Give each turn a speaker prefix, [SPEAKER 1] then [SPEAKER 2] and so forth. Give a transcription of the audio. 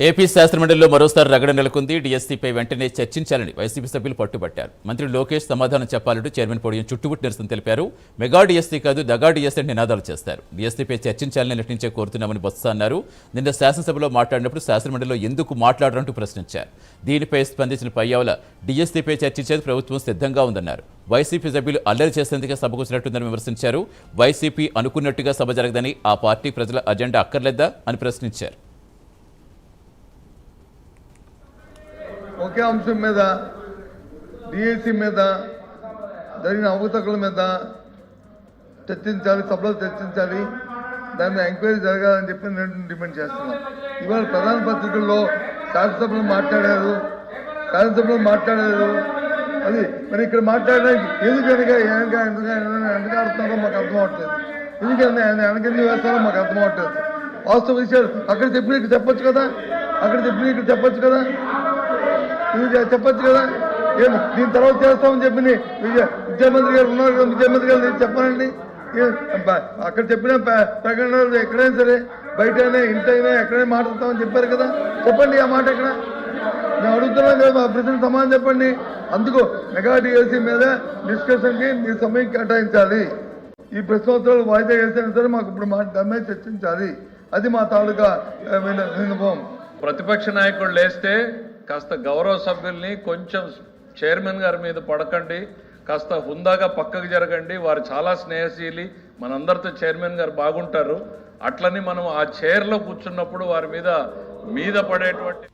[SPEAKER 1] AP శాసనమండలిలో మరోసారి రగడ నెలకొంది. డీఎస్సీపై వెంటనే చర్చించాలని వైసీపీ సభ్యులు పట్టుబట్టారు. మంత్రి లోకేష్ సమాధానం చెప్పాలంటూ చైర్మన్ పోడియం చుట్టుముట్టు నిరసన తెలిపారు. మెగా డీఎస్సీ కాదు దగా డీఎస్సీ నినాదాలు చేస్తారు. డీఎస్సీపై చర్చించాలని నటించే కోరుతున్నామని బొత్స అన్నారు. నిన్న శాసనసభలో మాట్లాడినప్పుడు శాసనమండలిలో ఎందుకు మాట్లాడరంటూ ప్రశ్నించారు. దీనిపై స్పందించిన పయ్యావుల డీఎస్సీపై చర్చించేందుకు ప్రభుత్వం సిద్ధంగా ఉందన్నారు. వైసీపీ సభ్యులు అల్లరి చేసేందుకే సభకు వచ్చినట్టుందని విమర్శించారు. వైసీపీ అనుకున్నట్టుగా సభ జరగదని, ఆ పార్టీ ప్రజల అజెండా అక్కర్లేదా అని ప్రశ్నించారు.
[SPEAKER 2] ఒకే అంశం మీద డిఎస్సి మీద జరిగిన అవకతవకల మీద చర్చించాలి, సభలో చర్చించాలి, దాని మీద ఎంక్వైరీ జరగాలని చెప్పి నేను డిమాండ్ చేస్తున్నాను. ఇవాళ ప్రధాన పత్రికల్లో శాసనసభలో మాట్లాడారు అది మరి ఇక్కడ మాట్లాడడానికి ఎందుకు ఆడుతున్నారో మాకు అర్థం అవట్లేదు. ఎందుకంటే వెనకెందుకు వేస్తారో మాకు అర్థం అవట్లేదు. వాస్తవ విషయాలు అక్కడ చెప్పిన ఇక్కడ చెప్పొచ్చు కదా, చెప్పొచ్చు కదా. దీని తర్వాత చేస్తామని చెప్పి విద్యామంత్రి గారు ఉన్నారు కదా, విద్యామంత్రి గారు చెప్పానండి. అక్కడ చెప్పిన ప్రకటనలు ఎక్కడైనా సరే బయటైనా ఇంటైనా ఎక్కడైనా మాట్లాడతామని చెప్పారు కదా, చెప్పండి ఆ మాట ఎక్కడ. మేము అడుగుతున్నాం కదా, మా ప్రజలకు సమాధానం చెప్పండి. అందుకు మెగా డిఎస్సీ మీద డిస్కషన్కి మీరు సమయం కేటాయించాలి. ఈ ప్రశ్నోత్తరాలు వాయిదా వేసినా సరే మాకు ఇప్పుడు దాని మీద చర్చించాలి. అది మా తాలూకా విన్నపం.
[SPEAKER 3] ప్రతిపక్ష నాయకుడు లేస్తే కాస్త గౌరవ సభ్యుల్ని కొంచెం చైర్మన్ గారి మీద పడకండి, కాస్త హుందాగా పక్కకు జరగండి. వారు చాలా స్నేహశీలి, మనందరితో చైర్మన్ గారు బాగుంటారు. అట్లని మనం ఆ చైర్లో కూర్చున్నప్పుడు వారి మీద పడేటువంటి